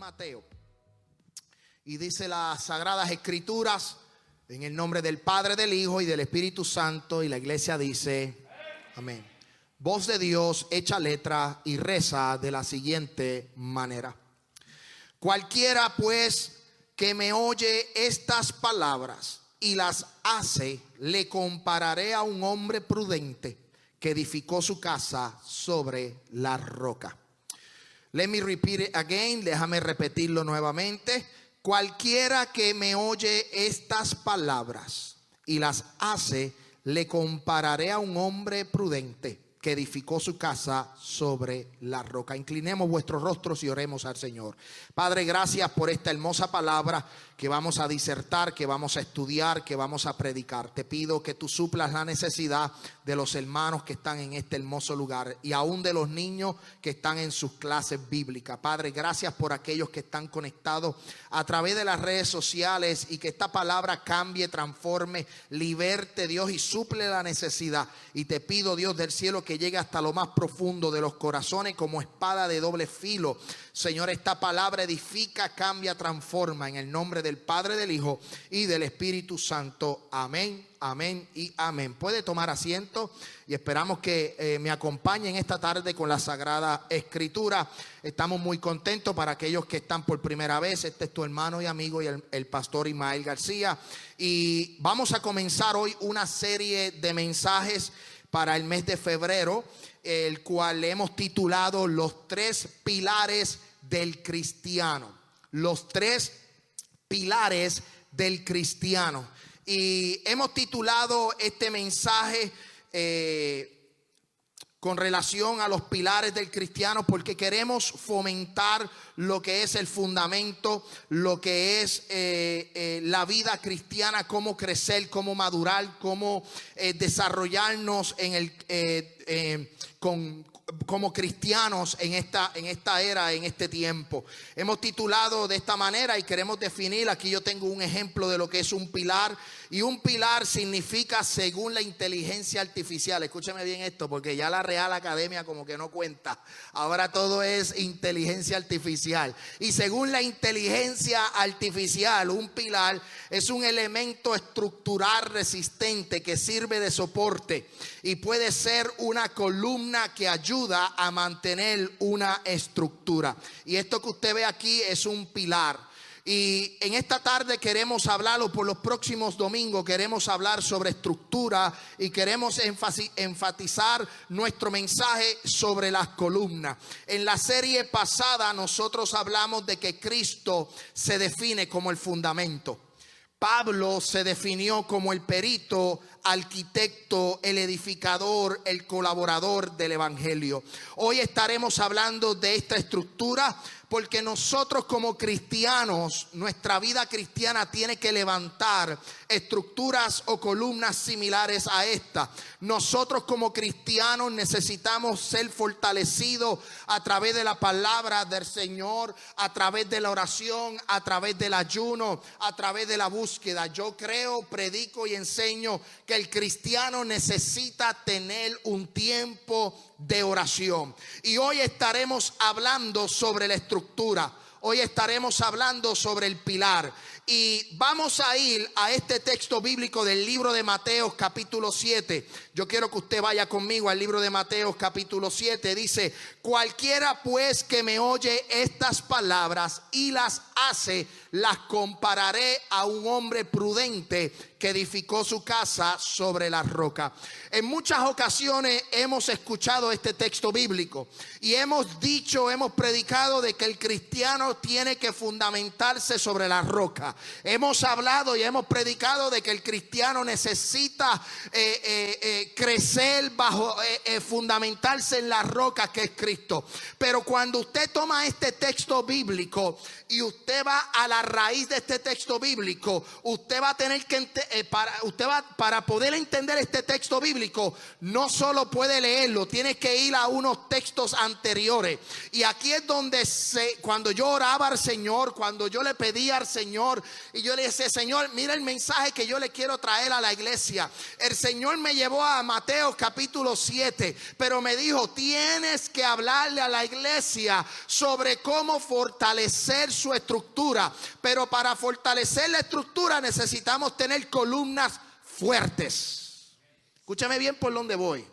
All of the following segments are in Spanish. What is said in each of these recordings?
Mateo. Y dice las Sagradas Escrituras, en el nombre del Padre, del Hijo y del Espíritu Santo. Y la iglesia dice, amén. Voz de Dios hecha letra y reza de la siguiente manera: cualquiera pues que me oye estas palabras y las hace, le compararé a un hombre prudente que edificó su casa sobre la roca. Let me repeat it again. Déjame repetirlo nuevamente. Cualquiera que me oye estas palabras y las hace, le compararé a un hombre prudente que edificó su casa sobre la roca. Inclinemos vuestros rostros y oremos al Señor. Padre, gracias por esta hermosa palabra que vamos a disertar, que vamos a estudiar, que vamos a predicar. Te pido que tú suplas la necesidad de los hermanos que están en este hermoso lugar y aún de los niños que están en sus clases bíblicas. Padre, gracias por aquellos que están conectados a través de las redes sociales, y que esta palabra cambie, transforme, liberte, Dios, y suple la necesidad. Y te pido, Dios del cielo, que llegue hasta lo más profundo de los corazones como espada de doble filo. Señor, esta palabra edifica, cambia, transforma, en el nombre del Padre, del Hijo y del Espíritu Santo. Amén, amén y amén. Puede tomar asiento y esperamos que me acompañen esta tarde con la Sagrada Escritura. Estamos muy contentos. Para aquellos que están por primera vez, este es tu hermano y amigo y el pastor Ismael García, y vamos a comenzar hoy una serie de mensajes para el mes de febrero, el cual le hemos titulado Los tres pilares del cristiano. Los tres pilares del cristiano. Y hemos titulado este mensaje con relación a los pilares del cristiano, porque queremos fomentar lo que es el fundamento, lo que es la vida cristiana, cómo crecer, cómo madurar, cómo desarrollarnos como cristianos en esta era, en este tiempo. Hemos titulado de esta manera y queremos definir. Aquí yo tengo un ejemplo de lo que es un pilar. Y un pilar significa, según la inteligencia artificial, escúcheme bien esto, porque ya la Real Academia como que no cuenta. Ahora todo es inteligencia artificial. Y según la inteligencia artificial, un pilar es un elemento estructural resistente que sirve de soporte y puede ser una columna que ayuda a mantener una estructura. Y esto que usted ve aquí es un pilar. Y en esta tarde queremos hablarlo, por los próximos domingos queremos hablar sobre estructura y queremos enfatizar nuestro mensaje sobre las columnas. En la serie pasada nosotros hablamos de que Cristo se define como el fundamento. Pablo se definió como el perito, arquitecto, el edificador, el colaborador del evangelio. Hoy estaremos hablando de esta estructura, porque nosotros como cristianos, nuestra vida cristiana tiene que levantar estructuras o columnas similares a esta. Nosotros como cristianos necesitamos ser fortalecidos a través de la palabra del Señor, a través de la oración, a través del ayuno, a través de la búsqueda. Yo creo, predico y enseño que el cristiano necesita tener un tiempo de oración. Y hoy estaremos hablando sobre la estructura. Hoy estaremos hablando sobre el pilar. Y vamos a ir a este texto bíblico del libro de Mateo capítulo 7. Yo quiero que usted vaya conmigo al libro de Mateo capítulo 7. Dice: cualquiera pues que me oye estas palabras y las hace, las compararé a un hombre prudente que edificó su casa sobre la roca. En muchas ocasiones hemos escuchado este texto bíblico y hemos dicho, hemos predicado de que el cristiano tiene que fundamentarse sobre la roca. Hemos hablado y hemos predicado de que el cristiano necesita crecer bajo, fundamentarse en la roca que es Cristo. Pero cuando usted toma este texto bíblico y usted va a la raíz de este texto bíblico, usted va a tener que para poder entender este texto bíblico, no solo puede leerlo, tiene que ir a unos textos anteriores. Y aquí es donde cuando yo oraba al Señor, cuando yo le pedía al Señor, y yo le decía: Señor, mira el mensaje que yo le quiero traer a la iglesia. El Señor me llevó a Mateo capítulo 7, pero me dijo: tienes que hablarle a la iglesia sobre cómo fortalecer su estructura. Pero para fortalecer la estructura necesitamos tener columnas fuertes. Escúchame bien por dónde voy.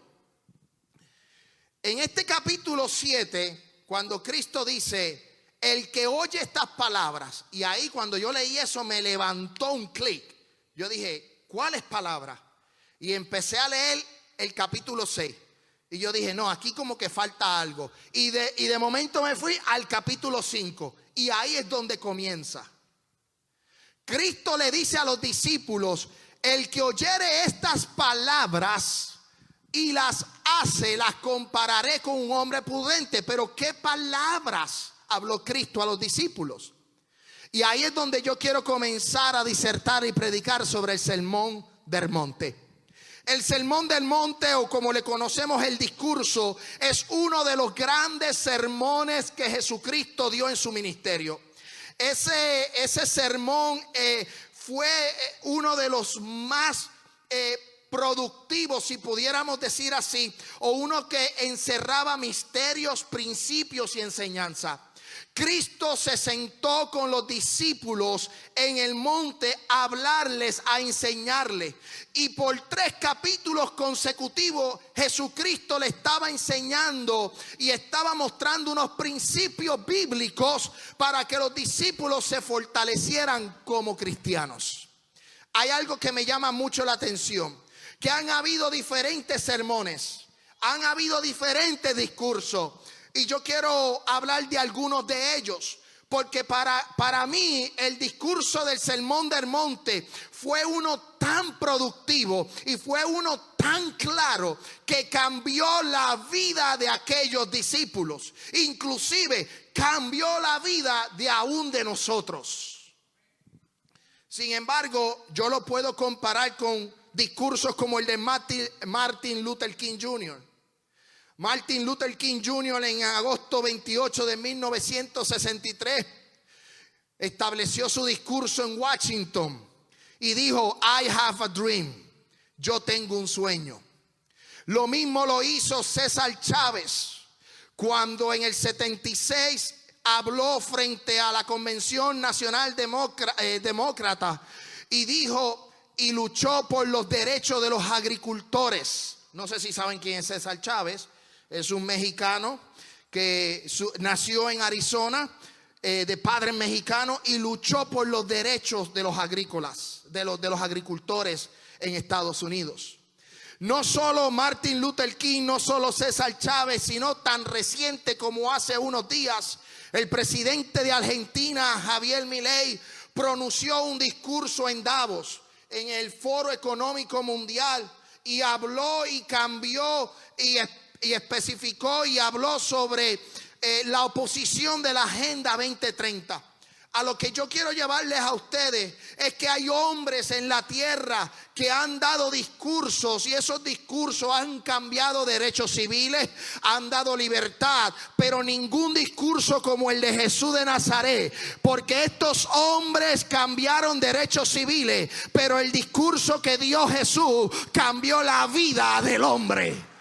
En este capítulo 7, cuando Cristo dice: el que oye estas palabras, y ahí cuando yo leí eso me levantó un clic. Yo dije: ¿cuáles palabras? Y empecé a leer el capítulo 6. Y yo dije: no, aquí como que falta algo. Y de momento me fui al capítulo 5. Y ahí es donde comienza. Cristo le dice a los discípulos: el que oyere estas palabras y las hace, las compararé con un hombre prudente. Pero ¿qué palabras habló Cristo a los discípulos? Y ahí es donde yo quiero comenzar a disertar y predicar sobre el sermón del monte. El sermón del monte, o como le conocemos el discurso, es uno de los grandes sermones que Jesucristo dio en su ministerio. Ese sermón fue uno de los más productivos, si pudiéramos decir así, o uno que encerraba misterios, principios y enseñanza. Cristo se sentó con los discípulos en el monte a hablarles, a enseñarles. Y por 3 capítulos consecutivos Jesucristo le estaba enseñando y estaba mostrando unos principios bíblicos para que los discípulos se fortalecieran como cristianos. Hay algo que me llama mucho la atención, que han habido diferentes sermones, han habido diferentes discursos. Y yo quiero hablar de algunos de ellos, porque para mí el discurso del Sermón del Monte fue uno tan productivo y fue uno tan claro que cambió la vida de aquellos discípulos. Inclusive cambió la vida de aún de nosotros. Sin embargo, yo lo puedo comparar con discursos como el de Martin Luther King Jr. Martin Luther King Jr. en agosto 28 de 1963 estableció su discurso en Washington y dijo: I have a dream. Yo tengo un sueño. Lo mismo lo hizo César Chávez cuando en el 76 habló frente a la Convención Nacional Demócrata y dijo y luchó por los derechos de los agricultores. No sé si saben quién es César Chávez. Es un mexicano que nació en Arizona, de padres mexicanos, y luchó por los derechos de los agrícolas, de los agricultores en Estados Unidos. No solo Martin Luther King, no solo César Chávez, sino tan reciente como hace unos días, el presidente de Argentina, Javier Milei, pronunció un discurso en Davos, en el Foro Económico Mundial, y habló y cambió y especificó y habló sobre la oposición de la Agenda 2030. A lo que yo quiero llevarles a ustedes es que hay hombres en la tierra que han dado discursos y esos discursos han cambiado derechos civiles, han dado libertad, pero ningún discurso como el de Jesús de Nazaret, porque estos hombres cambiaron derechos civiles, pero el discurso que dio Jesús cambió la vida del hombre.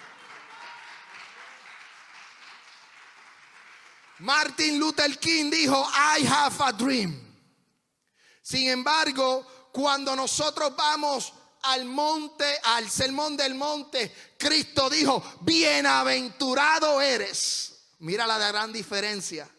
Martin Luther King dijo: I have a dream. Sin embargo, cuando nosotros vamos al monte, al sermón del monte, Cristo dijo: bienaventurado eres. Mira la gran diferencia.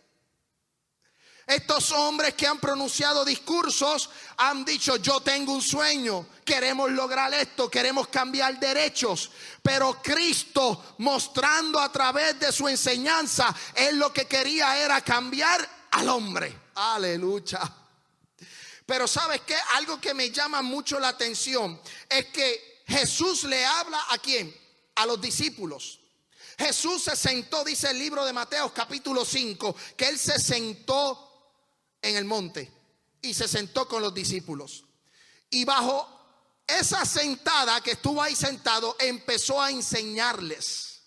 Estos hombres que han pronunciado discursos han dicho: yo tengo un sueño, queremos lograr esto, queremos cambiar derechos. Pero Cristo, mostrando a través de su enseñanza, él lo que quería era cambiar al hombre. Aleluya. Pero ¿sabes qué? Algo que me llama mucho la atención es que Jesús le habla ¿a quién? A los discípulos. Jesús se sentó, dice el libro de Mateo capítulo 5, que él se sentó en el monte y se sentó con los discípulos. Y bajo esa sentada que estuvo ahí sentado empezó a enseñarles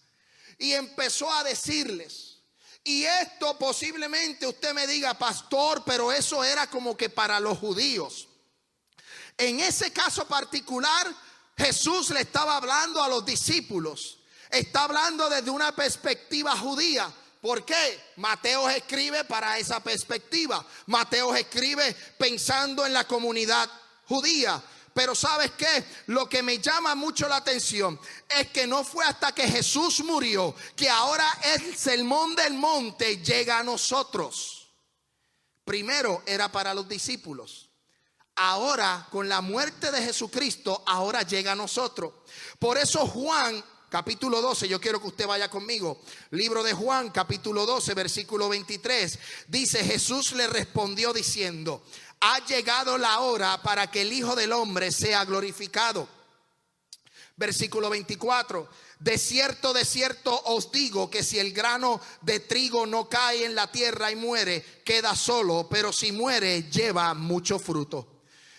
y empezó a decirles. Y esto posiblemente usted me diga, pastor, pero eso era como que para los judíos. En ese caso particular, Jesús le estaba hablando a los discípulos. Está hablando desde una perspectiva judía. ¿Por qué? Mateo escribe para esa perspectiva. Mateo escribe pensando en la comunidad judía. Pero ¿sabes qué? Lo que me llama mucho la atención es que no fue hasta que Jesús murió que ahora el sermón del monte llega a nosotros. Primero era para los discípulos. Ahora, con la muerte de Jesucristo, ahora llega a nosotros. Por eso Juan, capítulo 12, yo quiero que usted vaya conmigo. Libro de Juan, capítulo 12, versículo 23. Dice, Jesús le respondió diciendo, ha llegado la hora para que el Hijo del Hombre sea glorificado. Versículo 24. De cierto os digo que si el grano de trigo no cae en la tierra y muere, queda solo, pero si muere, lleva mucho fruto.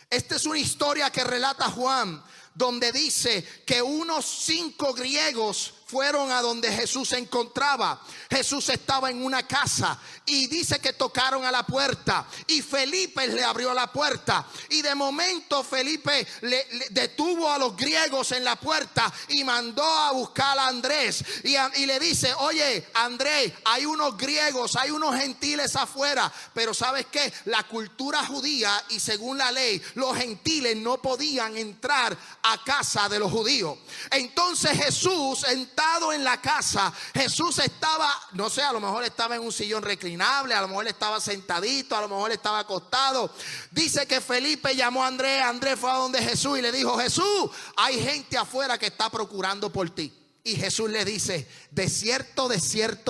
Esta es una historia que relata Juan, donde dice que unos 5 griegos fueron a donde Jesús se encontraba. Jesús estaba en una casa y dice que tocaron a la puerta y Felipe le abrió la puerta, y de momento Felipe le detuvo a los griegos en la puerta y mandó a buscar a Andrés y le dice, oye Andrés, hay unos griegos, hay unos gentiles afuera. Pero ¿sabes qué? La cultura judía y según la ley, los gentiles no podían entrar a casa de los judíos. Entonces Jesús, sentado en la casa, Jesús estaba, no sé, a lo mejor estaba en un sillón reclinable, a lo mejor estaba sentadito, a lo mejor estaba acostado. Dice que Felipe llamó a Andrés. Andrés fue a donde Jesús y le dijo, Jesús, hay gente afuera que está procurando por ti. Y Jesús le dice, de cierto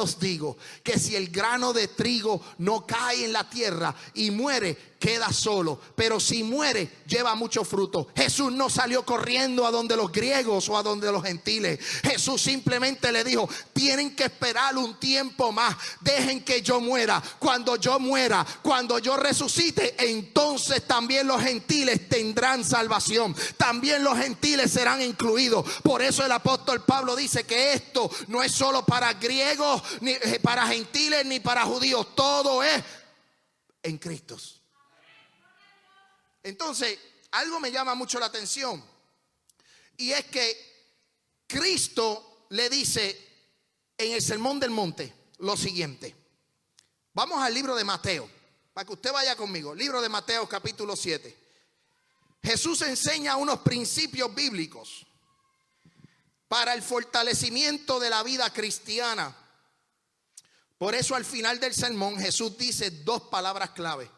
os digo que si el grano de trigo no cae en la tierra y muere, queda solo, pero si muere, lleva mucho fruto. Jesús no salió corriendo a donde los griegos o a donde los gentiles. Jesús simplemente le dijo, tienen que esperar un tiempo más, dejen que yo muera. Cuando yo muera, cuando yo resucite, entonces también los gentiles tendrán salvación, también los gentiles serán incluidos. Por eso el apóstol Pablo dice que esto no es solo para griegos, ni para gentiles, ni para judíos, todo es en Cristo. Entonces, algo me llama mucho la atención, y es que Cristo le dice en el Sermón del Monte lo siguiente. Vamos al libro de Mateo, para que usted vaya conmigo. Libro de Mateo, capítulo 7. Jesús enseña unos principios bíblicos para el fortalecimiento de la vida cristiana. Por eso al final del sermón Jesús dice 2 palabras clave.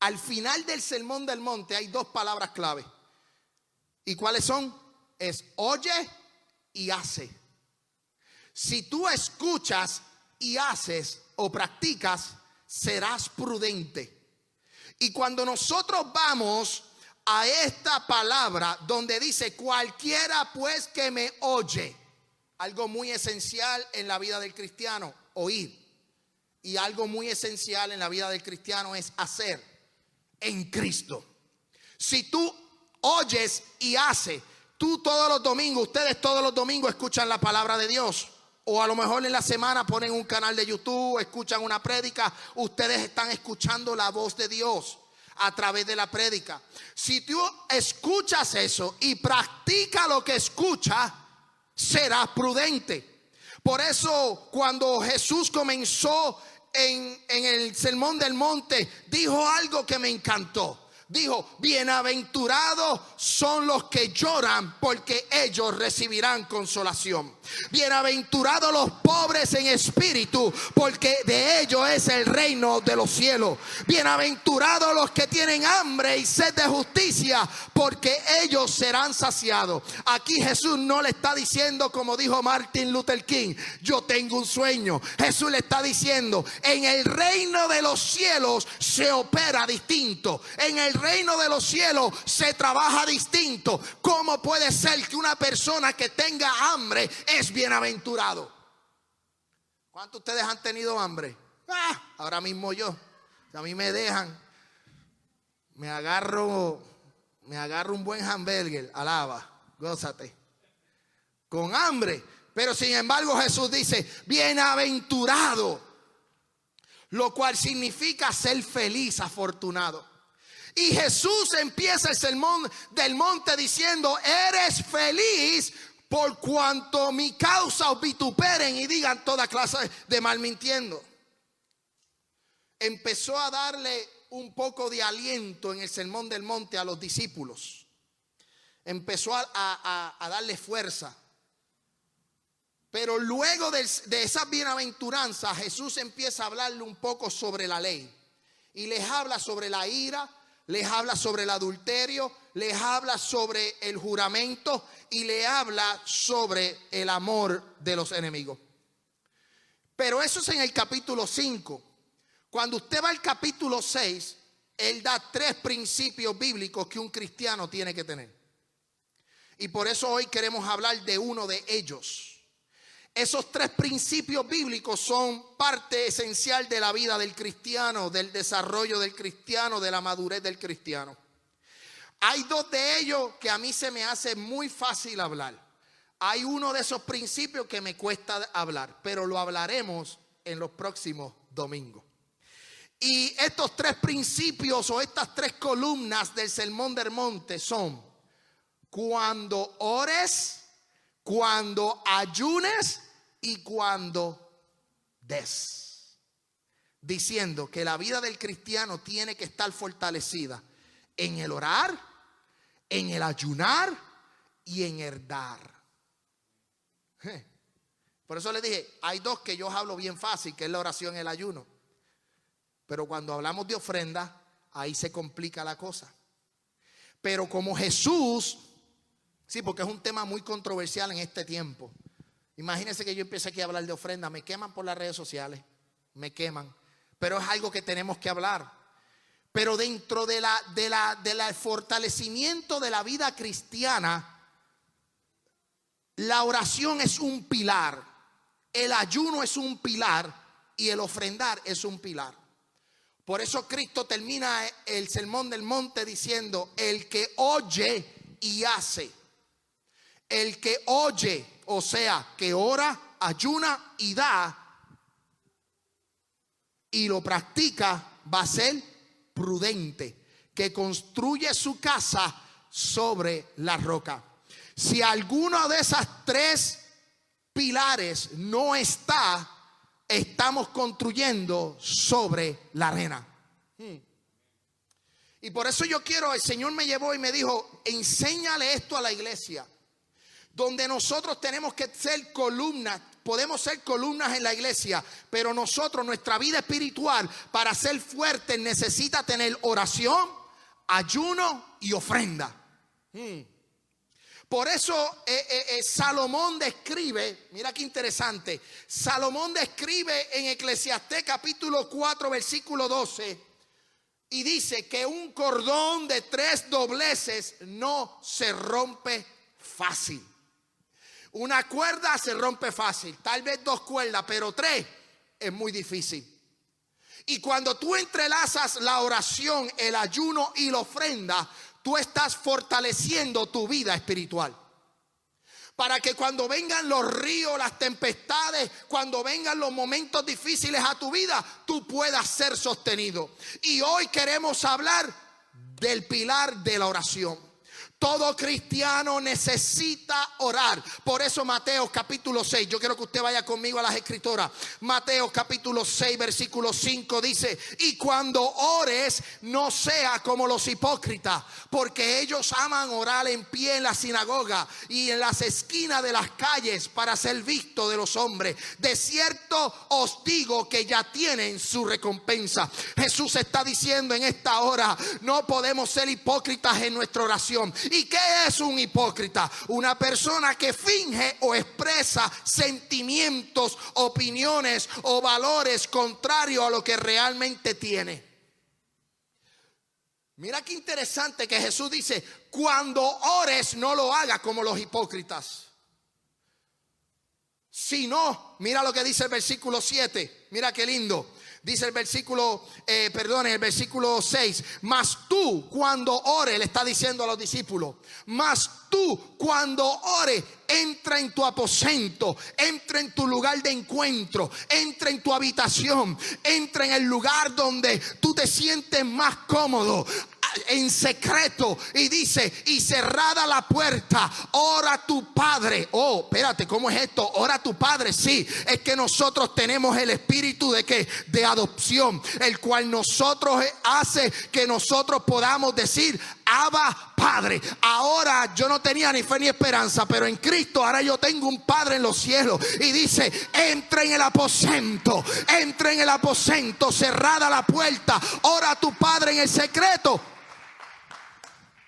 Al final del Sermón del Monte hay 2 palabras clave. ¿Y cuáles son? Es oye y hace. Si tú escuchas y haces o practicas, serás prudente. Y cuando nosotros vamos a esta palabra donde dice cualquiera pues que me oye, algo muy esencial en la vida del cristiano, oír. Y algo muy esencial en la vida del cristiano es hacer. En Cristo. Si tú oyes y haces, tú todos los domingos, ustedes todos los domingos escuchan la palabra de Dios, o a lo mejor en la semana ponen un canal de YouTube, escuchan una prédica, ustedes están escuchando la voz de Dios a través de la prédica. Si tú escuchas eso y practicas lo que escuchas, serás prudente. Por eso cuando Jesús comenzó en el Sermón del Monte, dijo algo que me encantó. Dijo, bienaventurados son los que lloran, porque ellos recibirán consolación. Bienaventurados los pobres en espíritu, porque de ellos es el reino de los cielos. Bienaventurados los que tienen hambre y sed de justicia, porque ellos serán saciados. Aquí Jesús no le está diciendo, como dijo Martin Luther King, yo tengo un sueño. Jesús le está diciendo, en el reino de los cielos se opera distinto. En el reino de los cielos se trabaja distinto. ¿Cómo puede ser que una persona que tenga hambre es bienaventurado? ¿Cuántos de ustedes han tenido hambre? Ahora mismo yo. Si a mí me dejan, me agarro me agarro un buen hamburger, alaba, gózate, con hambre. Pero sin embargo Jesús dice, bienaventurado, lo cual significa ser feliz, afortunado. Y Jesús empieza el sermón del monte diciendo, eres feliz por cuanto mi causa os vituperen y digan toda clase de mal mintiendo. Empezó a darle un poco de aliento en el sermón del monte a los discípulos. Empezó a darle fuerza. Pero luego de esas bienaventuranzas, Jesús empieza a hablarle un poco sobre la ley. Y les habla sobre la ira, les habla sobre el adulterio, les habla sobre el juramento y le habla sobre el amor de los enemigos. Pero eso es en el capítulo 5. Cuando usted va al capítulo 6, él da 3 principios bíblicos que un cristiano tiene que tener. Y por eso hoy queremos hablar de uno de ellos. Esos 3 principios bíblicos son parte esencial de la vida del cristiano, del desarrollo del cristiano, de la madurez del cristiano. Hay 2 de ellos que a mí se me hace muy fácil hablar. Hay uno de esos principios que me cuesta hablar, pero lo hablaremos en los próximos domingos. Y estos 3 principios o estas 3 columnas del sermón del monte son: cuando ores, cuando ayunes y cuando des. Diciendo que la vida del cristiano tiene que estar fortalecida en el orar, en el ayunar y en el dar. Por eso les dije, hay 2 que yo hablo bien fácil, que es la oración y el ayuno. Pero cuando hablamos de ofrenda, ahí se complica la cosa. Pero como Jesús, sí, porque es un tema muy controversial en este tiempo. Imagínense que yo empiece aquí a hablar de ofrenda. Me queman por las redes sociales. Me queman. Pero es algo que tenemos que hablar. Pero dentro del fortalecimiento de la vida cristiana, la oración es un pilar. El ayuno es un pilar. Y el ofrendar es un pilar. Por eso Cristo termina el sermón del monte diciendo: el que oye y hace. El que oye, o sea, que ora, ayuna y da, y lo practica, va a ser prudente, que construye su casa sobre la roca. Si alguno de esas 3 pilares no está, estamos construyendo sobre la arena. Y por eso el Señor me llevó y me dijo: enséñale esto a la iglesia. Donde nosotros tenemos que ser columnas, podemos ser columnas en la iglesia, pero nuestra vida espiritual, para ser fuerte, necesita tener oración, ayuno y ofrenda. Por eso Salomón describe, mira qué interesante, Salomón describe en Eclesiastés capítulo 4 versículo 12 y dice que un cordón de 3 dobleces no se rompe fácil. Una cuerda se rompe fácil, tal vez 2 cuerdas, pero 3 es muy difícil. Y cuando tú entrelazas la oración, el ayuno y la ofrenda, tú estás fortaleciendo tu vida espiritual. Para que cuando vengan los ríos, las tempestades, cuando vengan los momentos difíciles a tu vida, tú puedas ser sostenido. Y hoy queremos hablar del pilar de la oración. Todo cristiano necesita orar. Por eso Mateo capítulo 6, yo quiero que usted vaya conmigo a las escrituras. Mateo capítulo 6 versículo 5 dice: y cuando ores, no sea como los hipócritas, porque ellos aman orar en pie en la sinagoga y en las esquinas de las calles para ser visto de los hombres. De cierto os digo que ya tienen su recompensa. Jesús está diciendo en esta hora: no podemos ser hipócritas en nuestra oración. ¿Y qué es un hipócrita? Una persona que finge o expresa sentimientos, opiniones o valores contrarios a lo que realmente tiene. Mira qué interesante que Jesús dice: cuando ores, no lo hagas como los hipócritas. Si no, mira lo que dice el versículo 7. Mira qué lindo. Dice el versículo, en el versículo 6, mas tú cuando ores, le está diciendo a los discípulos, mas tú cuando ores, entra en tu aposento, entra en tu lugar de encuentro, entra en tu habitación, entra en el lugar donde tú te sientes más cómodo, en secreto, y dice, y cerrada la puerta, ora a tu Padre. Oh, espérate, ¿cómo es esto? Ora a tu Padre. Sí, es que nosotros tenemos el espíritu de que de adopción, el cual nosotros hace que nosotros podamos decir, Abba, Padre. Ahora yo no tenía ni fe ni esperanza, pero en Cristo ahora yo tengo un Padre en los cielos. Y dice, entra en el aposento, entra en el aposento, cerrada la puerta, ora a tu Padre en el secreto.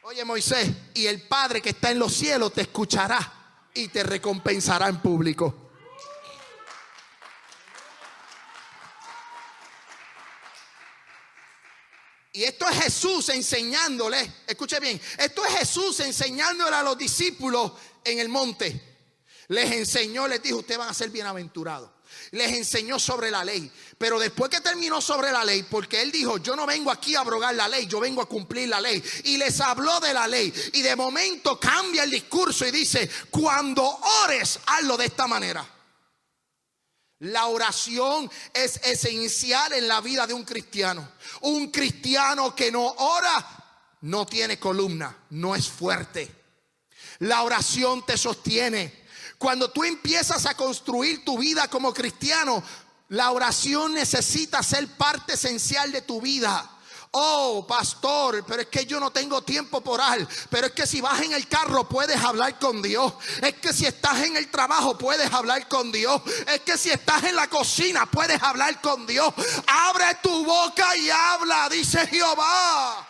Oye, Moisés, y el Padre que está en los cielos te escuchará y te recompensará en público. Y esto es Jesús enseñándole, escuche bien, esto es Jesús enseñándole a los discípulos en el monte. Les enseñó, les dijo, ustedes van a ser bienaventurados. Les enseñó sobre la ley. Pero después que terminó sobre la ley, porque él dijo, yo no vengo aquí a abrogar la ley, yo vengo a cumplir la ley. Y les habló de la ley. Y de momento cambia el discurso y dice, cuando ores, hazlo de esta manera. La oración es esencial en la vida de un cristiano. Un cristiano que no ora no tiene columna, no es fuerte. La oración te sostiene. Cuando tú empiezas a construir tu vida como cristiano, la oración necesita ser parte esencial de tu vida. Oh, pastor, pero es que yo no tengo tiempo por orar. Pero es que si vas en el carro puedes hablar con Dios. Es que si estás en el trabajo puedes hablar con Dios. Es que si estás en la cocina puedes hablar con Dios. Abre tu boca y habla, dice Jehová.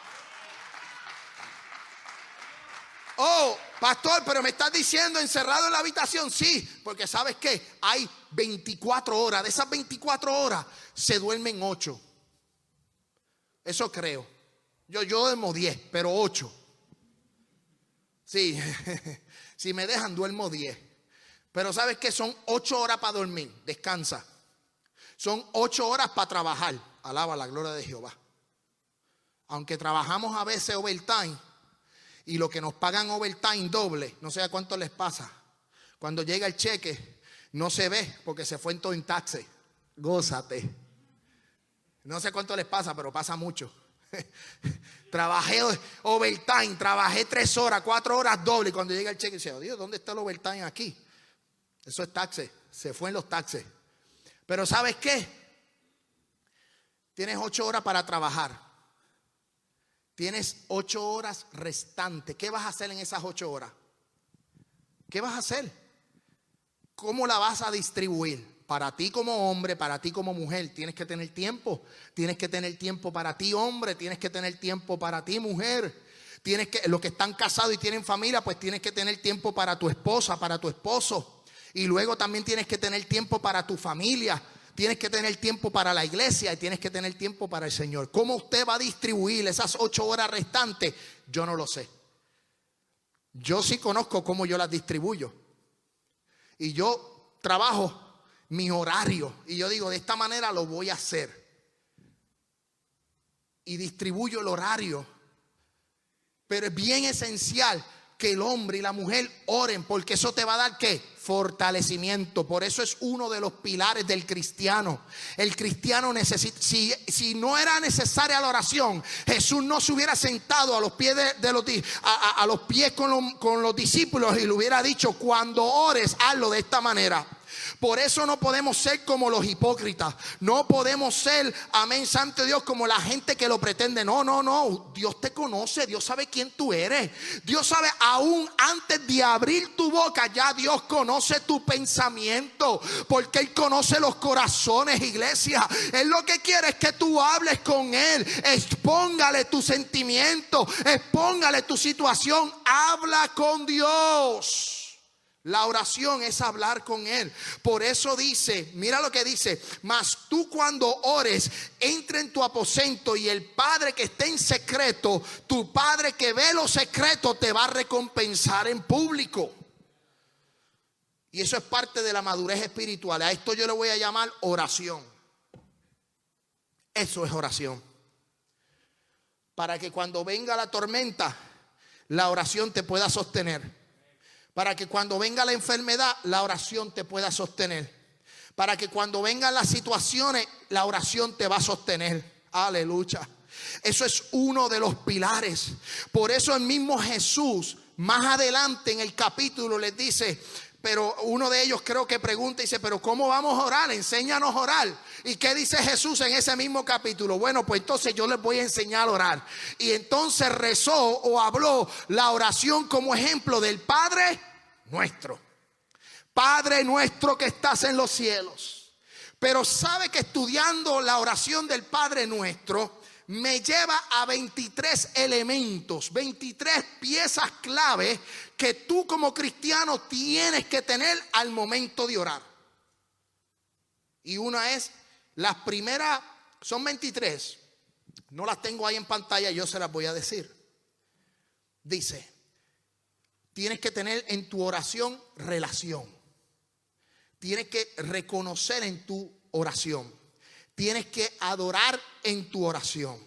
Oh, pastor, pero me estás diciendo encerrado en la habitación. Sí, porque ¿sabes qué? Hay 24 horas. De esas 24 horas se duermen 8. Eso creo. Yo duermo 10, pero 8. Sí, si me dejan duermo 10. Pero ¿sabes qué? Son 8 horas para dormir. Descansa. Son 8 horas para trabajar. Alaba la gloria de Jehová. Aunque trabajamos a veces overtime, y lo que nos pagan overtime doble, no sé a cuánto les pasa. Cuando llega el cheque, no se ve porque se fue en todo en taxi. Gózate. No sé cuánto les pasa, pero pasa mucho. Trabajé overtime, trabajé 3 horas, 4 horas doble. Y cuando llega el cheque, dice, oh Dios, ¿dónde está el overtime aquí? Eso es taxi, se fue en los taxis. Pero ¿sabes qué? Tienes 8 horas para trabajar. Tienes 8 horas restantes. ¿Qué vas a hacer en esas 8 horas? ¿Qué vas a hacer? ¿Cómo la vas a distribuir? Para ti como hombre, para ti como mujer, tienes que tener tiempo. Tienes que tener tiempo para ti, hombre. Tienes que tener tiempo para ti, mujer. Tienes que, los que están casados y tienen familia, pues tienes que tener tiempo para tu esposa, para tu esposo. Y luego también tienes que tener tiempo para tu familia. Tienes que tener tiempo para la iglesia y tienes que tener tiempo para el Señor. ¿Cómo usted va a distribuir esas 8 horas restantes? Yo no lo sé. Yo sí conozco cómo yo las distribuyo. Y yo trabajo mi horario. Y yo digo, de esta manera lo voy a hacer. Y distribuyo el horario. Pero es bien esencial que el hombre y la mujer oren, porque eso te va a dar ¿qué? Fortalecimiento. Por eso es uno de los pilares del cristiano. El cristiano necesita, si no era necesaria la oración, Jesús no se hubiera sentado a los pies a los pies con los discípulos y le hubiera dicho, cuando ores, hazlo de esta manera. Por eso no podemos ser como los hipócritas. No podemos ser, amén, santo Dios, como la gente que lo pretende. No. Dios te conoce. Dios sabe quién tú eres. Dios sabe, aún antes de abrir tu boca, ya Dios conoce tu pensamiento. Porque Él conoce los corazones, iglesia. Él lo que quiere es que tú hables con Él. Expóngale tu sentimiento. Expóngale tu situación. Habla con Dios. La oración es hablar con Él. Por eso dice, mira lo que dice, mas tú cuando ores, entra en tu aposento y el Padre que está en secreto, tu Padre que ve los secretos te va a recompensar en público. Y eso es parte de la madurez espiritual. A esto yo le voy a llamar oración. Eso es oración. Para que cuando venga la tormenta, la oración te pueda sostener. Para que cuando venga la enfermedad, la oración te pueda sostener. Para que cuando vengan las situaciones, la oración te va a sostener. Aleluya. Eso es uno de los pilares. Por eso el mismo Jesús, más adelante en el capítulo, les dice, pero uno de ellos creo que pregunta y dice, pero ¿cómo vamos a orar? Enséñanos a orar. ¿Y qué dice Jesús en ese mismo capítulo? Bueno, pues entonces yo les voy a enseñar a orar. Y entonces rezó o habló la oración como ejemplo del Padre nuestro. Padre nuestro que estás en los cielos. Pero sabe que estudiando la oración del Padre nuestro me lleva a 23 elementos, 23 piezas clave que tú como cristiano tienes que tener al momento de orar. Y una es, las primeras son 23, no las tengo ahí en pantalla, yo se las voy a decir. Dice, tienes que tener en tu oración relación. Tienes que reconocer en tu oración. Tienes que adorar en tu oración.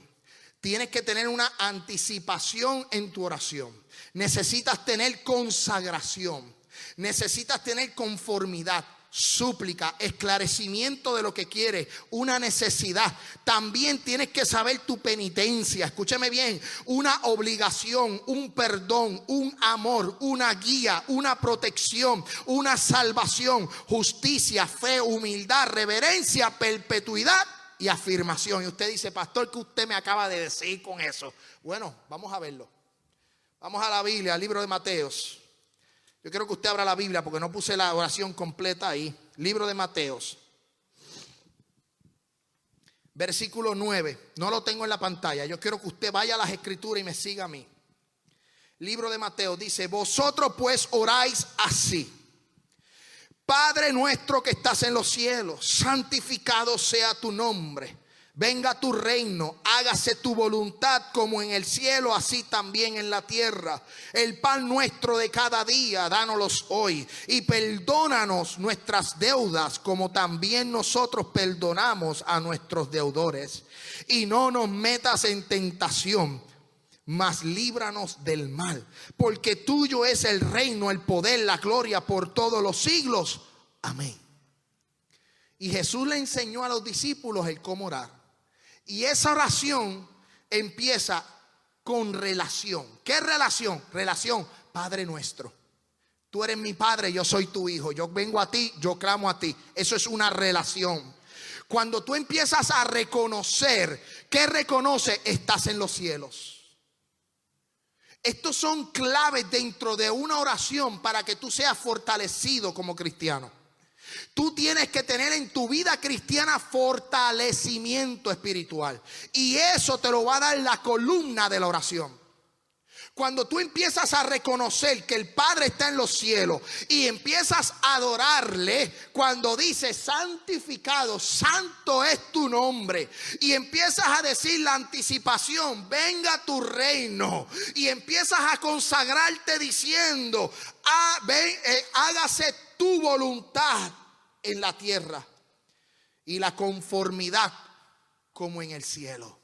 Tienes que tener una anticipación en tu oración. Necesitas tener consagración. Necesitas tener conformidad, súplica, esclarecimiento de lo que quieres, una necesidad. También tienes que saber tu penitencia. Escúcheme bien, una obligación, un perdón, un amor, una guía, una protección, una salvación, justicia, fe, humildad, reverencia, perpetuidad y afirmación. Y usted dice, pastor, ¿qué usted me acaba de decir con eso? Bueno, vamos a verlo. Vamos a la Biblia, al libro de Mateos. Yo quiero que usted abra la Biblia porque no puse la oración completa ahí. Libro de Mateos. Versículo 9. No lo tengo en la pantalla. Yo quiero que usted vaya a las escrituras y me siga a mí. Libro de Mateo dice, vosotros pues oráis así. Padre nuestro que estás en los cielos, santificado sea tu nombre. Venga tu reino, hágase tu voluntad como en el cielo, así también en la tierra. El pan nuestro de cada día, dánoslos hoy. Y perdónanos nuestras deudas, como también nosotros perdonamos a nuestros deudores. Y no nos metas en tentación, mas líbranos del mal. Porque tuyo es el reino, el poder, la gloria por todos los siglos. Amén. Y Jesús le enseñó a los discípulos el cómo orar. Y esa oración empieza con relación. ¿Qué relación? Relación, Padre nuestro. Tú eres mi padre, yo soy tu hijo. Yo vengo a ti, yo clamo a ti. Eso es una relación. Cuando tú empiezas a reconocer, ¿qué reconoce? Estás en los cielos. Estos son claves dentro de una oración para que tú seas fortalecido como cristiano. Tú tienes que tener en tu vida cristiana fortalecimiento espiritual. Y eso te lo va a dar la columna de la oración. Cuando tú empiezas a reconocer que el Padre está en los cielos y empiezas a adorarle, cuando dice santificado, santo es tu nombre, y empiezas a decir la anticipación, venga tu reino, y empiezas a consagrarte diciendo, hágase tu voluntad en la tierra y la conformidad como en el cielo.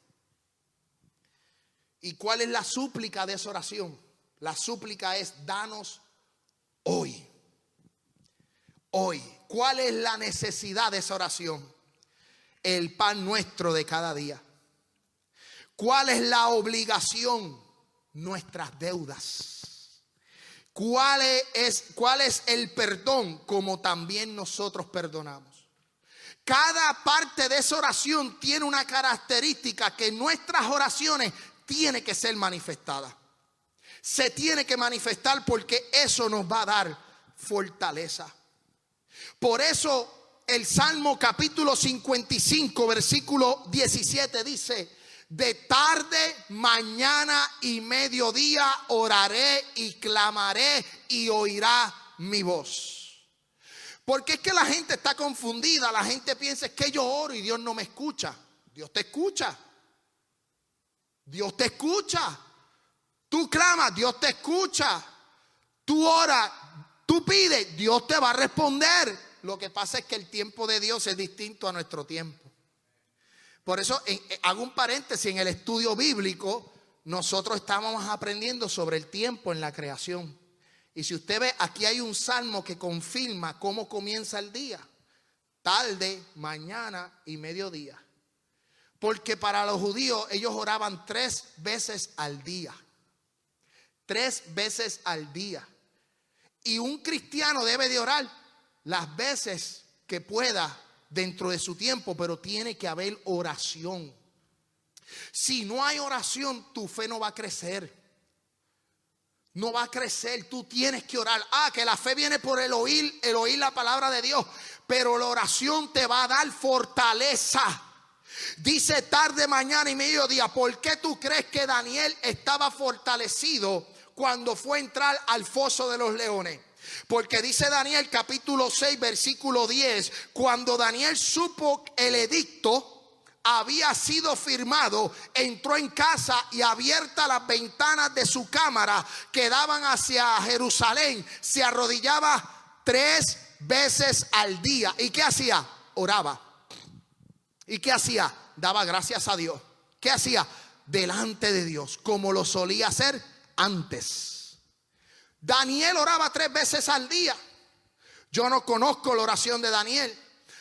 ¿Y cuál es la súplica de esa oración? La súplica es danos hoy. Hoy. ¿Cuál es la necesidad de esa oración? El pan nuestro de cada día. ¿Cuál es la obligación? Nuestras deudas. ¿Cuál es el perdón? Como también nosotros perdonamos. Cada parte de esa oración tiene una característica que nuestras oraciones tiene que ser manifestada. Se tiene que manifestar porque eso nos va a dar fortaleza. Por eso el Salmo capítulo 55 versículo 17 dice: de tarde, mañana y mediodía oraré y clamaré y oirá mi voz. Porque es que la gente está confundida. La gente piensa es que yo oro y Dios no me escucha. Dios te escucha. Dios te escucha. Tú clamas, Dios te escucha. Tú oras, tú pides, Dios te va a responder. Lo que pasa es que el tiempo de Dios es distinto a nuestro tiempo. Por eso hago un paréntesis: en el estudio bíblico nosotros estábamos aprendiendo sobre el tiempo en la creación. Y si usted ve, aquí hay un salmo que confirma cómo comienza el día: tarde, mañana y mediodía. Porque para los judíos ellos oraban 3 veces al día. 3 veces al día. Y un cristiano debe de orar las veces que pueda dentro de su tiempo, pero tiene que haber oración. Si no hay oración, tu fe no va a crecer. No va a crecer, tú tienes que orar. Que la fe viene por el oír la palabra de Dios. Pero la oración te va a dar fortaleza. Dice tarde, mañana y mediodía. ¿Por qué tú crees que Daniel estaba fortalecido cuando fue a entrar al foso de los leones? Porque dice Daniel capítulo 6 versículo 10: cuando Daniel supo el edicto había sido firmado, entró en casa y abiertas las ventanas de su cámara que daban hacia Jerusalén, se arrodillaba 3 veces al día. ¿Y qué hacía? Oraba. ¿Y qué hacía? Daba gracias a Dios. ¿Qué hacía? Delante de Dios, como lo solía hacer antes. Daniel oraba 3 veces al día. Yo no conozco la oración de Daniel,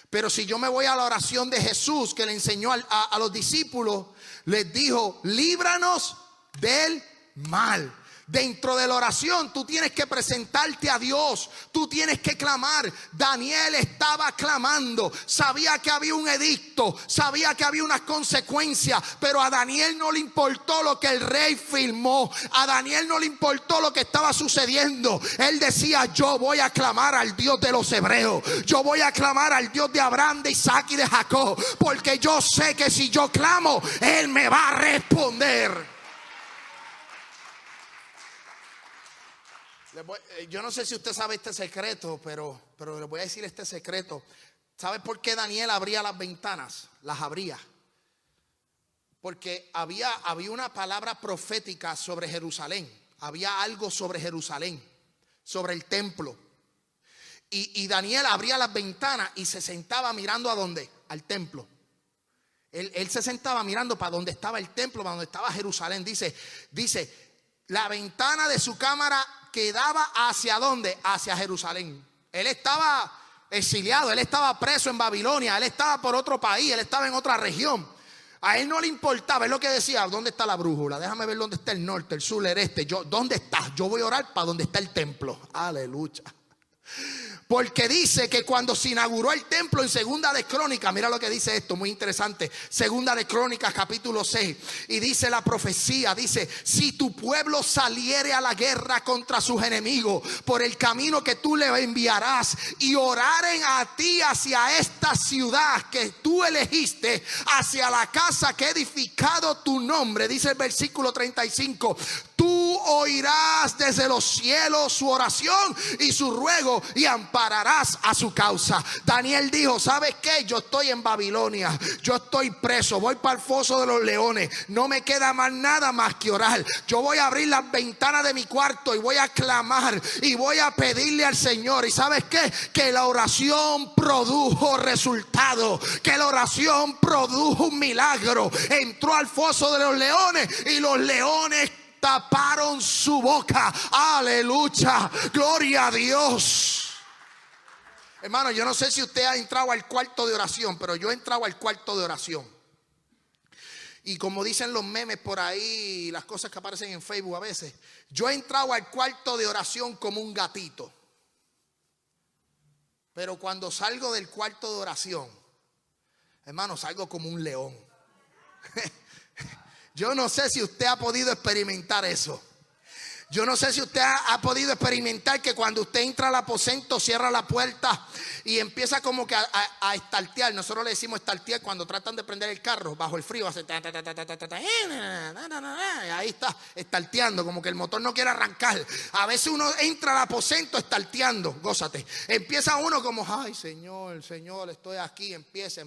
pero si yo me voy a la oración de Jesús que le enseñó a los discípulos, les dijo: líbranos del mal. Dentro de la oración tú tienes que presentarte a Dios, tú tienes que clamar. Daniel estaba clamando, sabía que había un edicto, sabía que había unas consecuencias, pero a Daniel no le importó lo que el rey firmó, a Daniel no le importó lo que estaba sucediendo. Él decía: yo voy a clamar al Dios de los hebreos, yo voy a clamar al Dios de Abraham, de Isaac y de Jacob, porque yo sé que si yo clamo, Él me va a responder. Yo no sé si usted sabe este secreto, pero le voy a decir este secreto. ¿Sabe por qué Daniel abría las ventanas? Las abría porque había una palabra profética sobre Jerusalén. Había algo sobre Jerusalén, sobre el templo. Y Daniel abría las ventanas y se sentaba mirando ¿a dónde? Al templo. Él se sentaba mirando para donde estaba el templo, para donde estaba Jerusalén. Dice, la ventana de su cámara quedaba ¿hacia dónde? Hacia Jerusalén. Él estaba exiliado, él estaba preso en Babilonia, él estaba por otro país, él estaba en otra región. A él no le importaba, es lo que decía: ¿dónde está la brújula? Déjame ver dónde está el norte, el sur, el este. ¿Dónde está? Yo voy a orar para donde está el templo. Aleluya. Porque dice que cuando se inauguró el templo en Segunda de Crónicas, mira lo que dice esto, muy interesante. Segunda de Crónicas capítulo 6. Y dice la profecía, dice: si tu pueblo saliere a la guerra contra sus enemigos por el camino que tú le enviarás, y oraren a ti hacia esta ciudad que tú elegiste, hacia la casa que he edificado tu nombre, dice el versículo 35, tú oirás desde los cielos su oración y su ruego y ampararás a su causa. Daniel dijo: ¿sabes qué? Yo estoy en Babilonia, yo estoy preso, voy para el foso de los leones, no me queda más nada más que orar. Yo voy a abrir las ventanas de mi cuarto y voy a clamar y voy a pedirle al Señor. ¿Y sabes qué? Que la oración produjo resultado, que la oración produjo un milagro. Entró al foso de los leones y los leones taparon su boca. Aleluya, gloria a Dios. Hermano, yo no sé si usted ha entrado al cuarto de oración, pero yo he entrado al cuarto de oración. Y como dicen los memes por ahí, las cosas que aparecen en Facebook a veces, yo he entrado al cuarto de oración como un gatito. Pero cuando salgo del cuarto de oración, hermano, salgo como un león. Yo no sé si usted ha podido experimentar eso. Yo no sé si usted ha podido experimentar que cuando usted entra al aposento, cierra la puerta y empieza como que a estartear. Nosotros le decimos estartear cuando tratan de prender el carro bajo el frío. Hace ahí está, estarteando, como que el motor no quiere arrancar. A veces uno entra al aposento estarteando, gózate. Empieza uno como: ay, Señor, Señor, estoy aquí. Empieza.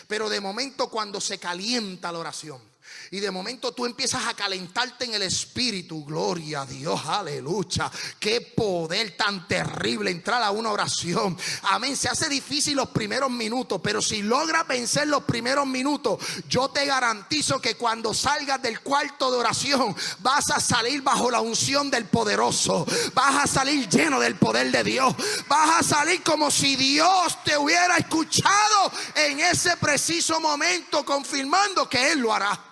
Pero de momento, cuando se calienta la oración, Y de momento tú empiezas a calentarte en el espíritu. Gloria a Dios, aleluya. Qué poder tan terrible entrar a una oración. Amén. Se hace difícil los primeros minutos, pero si logras vencer los primeros minutos, yo te garantizo que cuando salgas del cuarto de oración vas a salir bajo la unción del poderoso. Vas a salir lleno del poder de Dios. Vas a salir como si Dios te hubiera escuchado en ese preciso momento, confirmando que Él lo hará.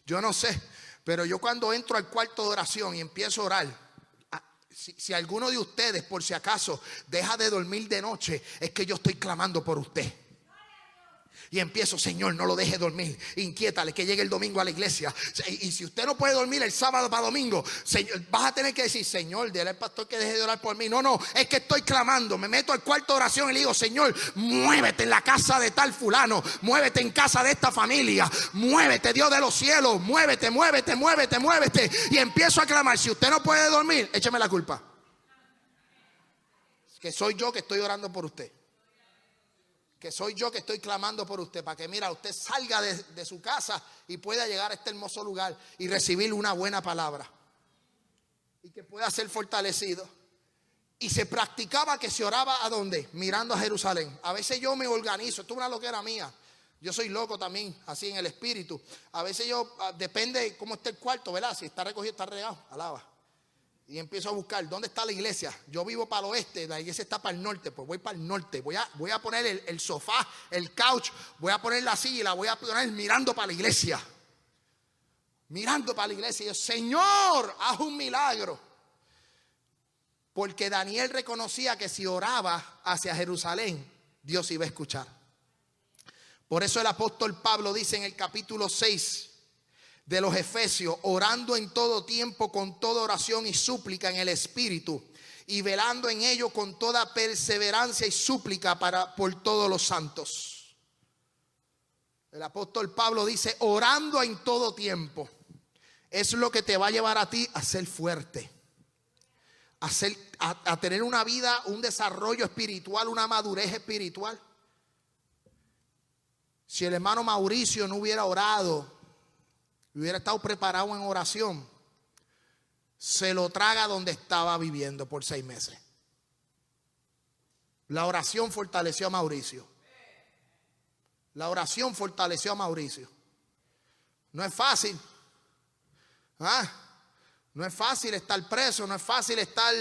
Yo no sé, pero yo cuando entro al cuarto de oración y empiezo a orar, si alguno de ustedes por si acaso deja de dormir de noche, es que yo estoy clamando por usted. Y empiezo, Señor, no lo deje dormir, inquiétale que llegue el domingo a la iglesia. Y si usted no puede dormir el sábado para domingo, Señor, vas a tener que decir, Señor, dile al pastor que deje de orar por mí. No, es que estoy clamando. Me meto al cuarto de oración y le digo, Señor, muévete en la casa de tal fulano, muévete en casa de esta familia, muévete, Dios de los cielos, muévete. Y empiezo a clamar. Si usted no puede dormir, écheme la culpa, que soy yo que estoy orando por usted. Que soy yo que estoy clamando por usted, para que usted salga de su casa y pueda llegar a este hermoso lugar y recibir una buena palabra y que pueda ser fortalecido. Y se practicaba que se oraba ¿a dónde? Mirando a Jerusalén. A veces yo me organizo, esto es una loquera mía. Yo soy loco también, así en el espíritu. A veces yo, depende de cómo esté el cuarto, ¿verdad? Si está recogido, está regado, alaba. Y empiezo a buscar, ¿dónde está la iglesia? Yo vivo para el oeste, la iglesia está para el norte. Pues voy para el norte, voy a poner el sofá, el couch, voy a poner la silla y la voy a poner mirando para la iglesia. Mirando para la iglesia. Y yo, Señor, haz un milagro. Porque Daniel reconocía que si oraba hacia Jerusalén, Dios iba a escuchar. Por eso el apóstol Pablo dice en el capítulo 6 de los Efesios, orando en todo tiempo con toda oración y súplica en el Espíritu, y velando en ello con toda perseverancia y súplica por todos los santos. El apóstol Pablo dice, orando en todo tiempo. Es lo que te va a llevar a ti a ser fuerte, a tener una vida, un desarrollo espiritual, una madurez espiritual. Si el hermano Mauricio no hubiera orado, hubiera estado preparado en oración, se lo traga donde estaba viviendo por 6 meses. La oración fortaleció a Mauricio. La oración fortaleció a Mauricio. No es fácil. No es fácil estar preso. No es fácil estar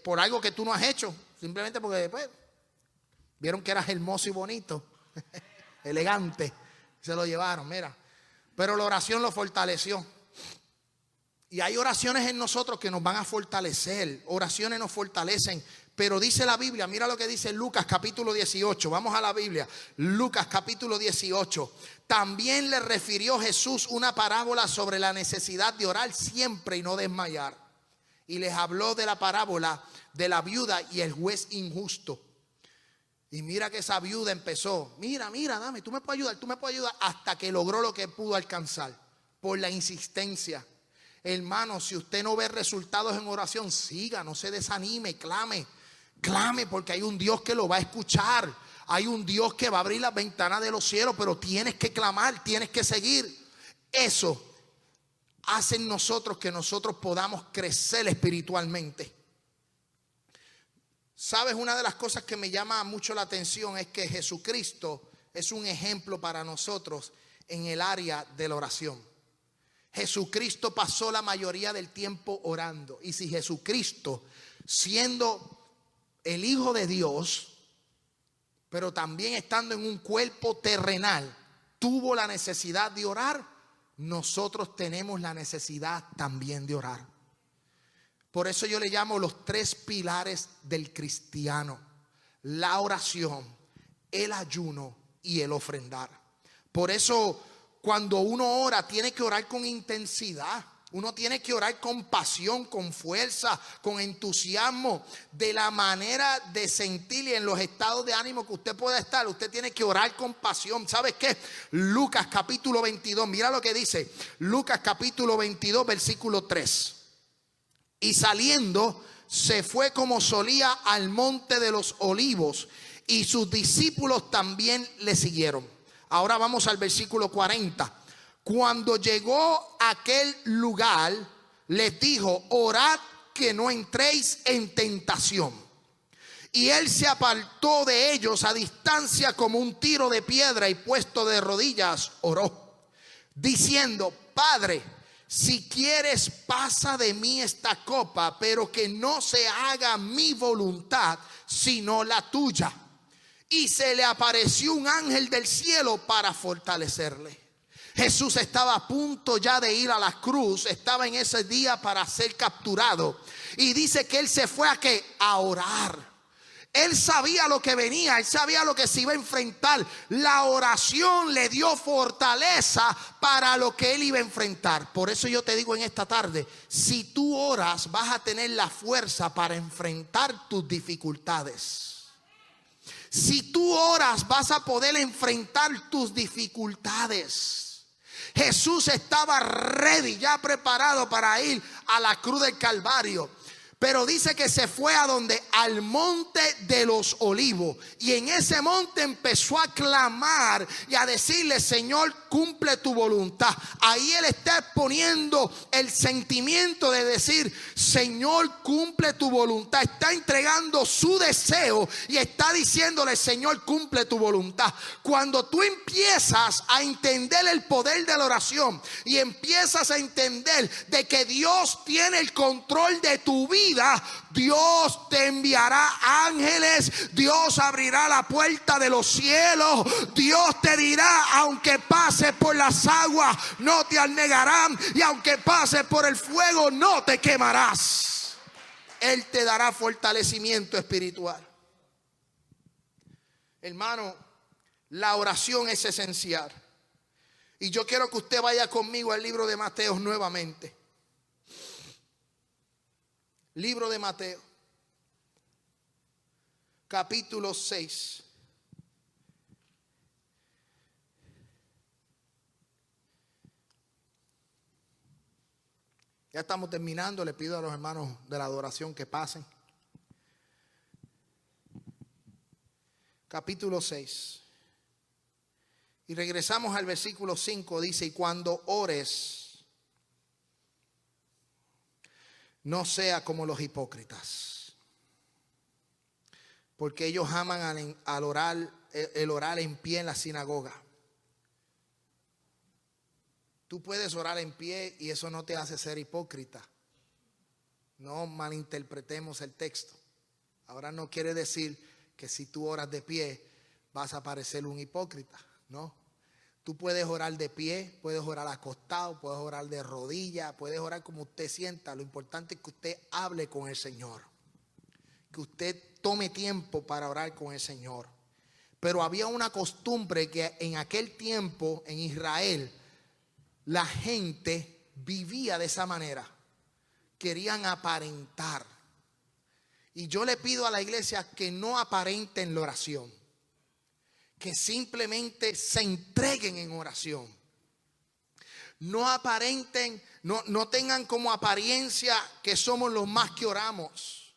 por algo que tú no has hecho. Simplemente porque después vieron que eras hermoso y bonito. Elegante. Se lo llevaron, mira. Pero la oración lo fortaleció. Y hay oraciones en nosotros que nos van a fortalecer. Oraciones nos fortalecen. Pero dice la Biblia, mira lo que dice Lucas capítulo 18. Vamos a la Biblia. Lucas capítulo 18. También le refirió Jesús una parábola sobre la necesidad de orar siempre y no desmayar. Y les habló de la parábola de la viuda y el juez injusto. Y mira que esa viuda empezó, mira, dame, tú me puedes ayudar, hasta que logró lo que pudo alcanzar, por la insistencia. Hermano, si usted no ve resultados en oración, siga, no se desanime, clame, porque hay un Dios que lo va a escuchar. Hay un Dios que va a abrir las ventanas de los cielos, pero tienes que clamar, tienes que seguir. Eso hace en nosotros que nosotros podamos crecer espiritualmente. ¿Sabes? Una de las cosas que me llama mucho la atención es que Jesucristo es un ejemplo para nosotros en el área de la oración. Jesucristo pasó la mayoría del tiempo orando. Y si Jesucristo, siendo el Hijo de Dios, pero también estando en un cuerpo terrenal, tuvo la necesidad de orar, nosotros tenemos la necesidad también de orar. Por eso yo le llamo los 3 pilares del cristiano: la oración, el ayuno y el ofrendar. Por eso cuando uno ora, tiene que orar con intensidad. Uno tiene que orar con pasión, con fuerza, con entusiasmo, de la manera de sentir y en los estados de ánimo que usted pueda estar. Usted tiene que orar con pasión. ¿Sabes qué? Lucas capítulo 22, mira lo que dice. Lucas capítulo 22, versículo 3. Y saliendo, se fue como solía al monte de los olivos, y sus discípulos también le siguieron. Ahora vamos al versículo 40. Cuando llegó a aquel lugar, les dijo: orad que no entréis en tentación. Y él se apartó de ellos a distancia como un tiro de piedra, y puesto de rodillas oró, diciendo: Padre, si quieres, pasa de mí esta copa, pero que no se haga mi voluntad sino la tuya. Y se le apareció un ángel del cielo para fortalecerle. Jesús estaba a punto ya de ir a la cruz, estaba en ese día para ser capturado, y dice que él se fue a ¿qué? A orar. Él sabía lo que venía, él sabía lo que se iba a enfrentar. La oración le dio fortaleza para lo que él iba a enfrentar. Por eso yo te digo en esta tarde, si tú oras, vas a tener la fuerza para enfrentar tus dificultades. Si tú oras, vas a poder enfrentar tus dificultades. Jesús estaba ready, ya preparado para ir a la cruz del Calvario. Pero dice que se fue a donde, al monte de los olivos. Y en ese monte empezó a clamar y a decirle: Señor, cumple tu voluntad. Ahí él está exponiendo el sentimiento de decir: Señor, cumple tu voluntad. Está entregando su deseo y está diciéndole: Señor, cumple tu voluntad. Cuando tú empiezas a entender el poder de la oración y empiezas a entender de que Dios tiene el control de tu vida, Dios te enviará ángeles, Dios abrirá la puerta de los cielos, Dios te dirá: aunque pases por las aguas no te anegarán, y aunque pases por el fuego no te quemarás. Él te dará fortalecimiento espiritual. Hermano, la oración es esencial. Y yo quiero que usted vaya conmigo al libro de Mateo nuevamente. Libro de Mateo, capítulo 6. Ya estamos terminando. Le pido a los hermanos de la adoración que pasen. Capítulo 6. Y regresamos al versículo 5. Dice: y cuando ores, no sea como los hipócritas, porque ellos aman al orar, el orar en pie en la sinagoga. Tú puedes orar en pie y eso no te hace ser hipócrita. No malinterpretemos el texto. Ahora no quiere decir que si tú oras de pie vas a parecer un hipócrita. No. Tú puedes orar de pie, puedes orar acostado, puedes orar de rodillas, puedes orar como usted sienta. Lo importante es que usted hable con el Señor, que usted tome tiempo para orar con el Señor. Pero había una costumbre que en aquel tiempo en Israel la gente vivía de esa manera. Querían aparentar. Y yo le pido a la iglesia que no aparenten la oración, que simplemente se entreguen en oración. No aparenten, no tengan como apariencia que somos los más que oramos,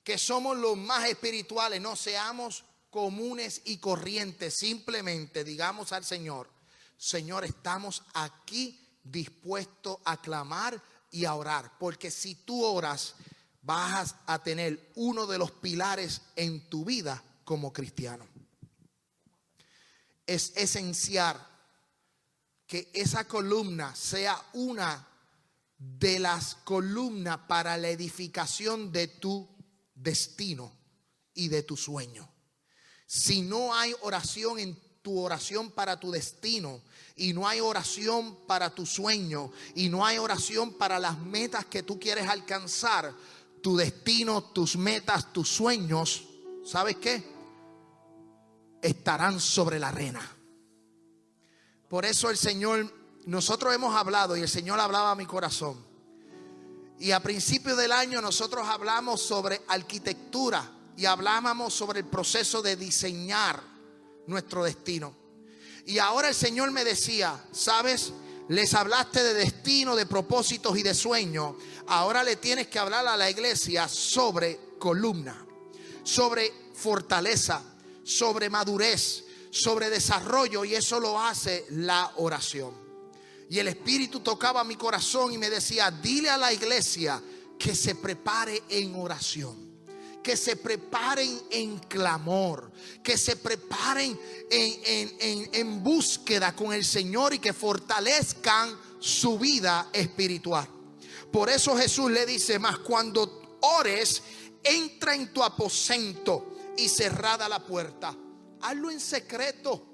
que somos los más espirituales. No, seamos comunes y corrientes. Simplemente digamos al Señor: Señor, estamos aquí dispuestos a clamar y a orar. Porque si tú oras, vas a tener uno de los pilares en tu vida como cristiano. Es esencial que esa columna sea una de las columnas para la edificación de tu destino y de tu sueño. Si no hay oración en tu oración para tu destino, y no hay oración para tu sueño, y no hay oración para las metas que tú quieres alcanzar, tu destino, tus metas, tus sueños, ¿sabes qué? Estarán sobre la arena. Por eso el Señor, nosotros hemos hablado y el Señor hablaba a mi corazón. Y a principio del año nosotros hablamos sobre arquitectura y hablábamos sobre el proceso de diseñar nuestro destino. Y ahora el Señor me decía: ¿sabes? Les hablaste de destino, de propósitos y de sueños. Ahora le tienes que hablar a la iglesia sobre columna, sobre fortaleza, sobre madurez, sobre desarrollo, y eso lo hace la oración. Y el Espíritu tocaba mi corazón y me decía: dile a la iglesia que se prepare en oración, que se preparen en clamor, que se preparen en búsqueda con el Señor y que fortalezcan su vida espiritual. Por eso Jesús le dice: mas cuando ores, entra en tu aposento y cerrada la puerta, hazlo en secreto.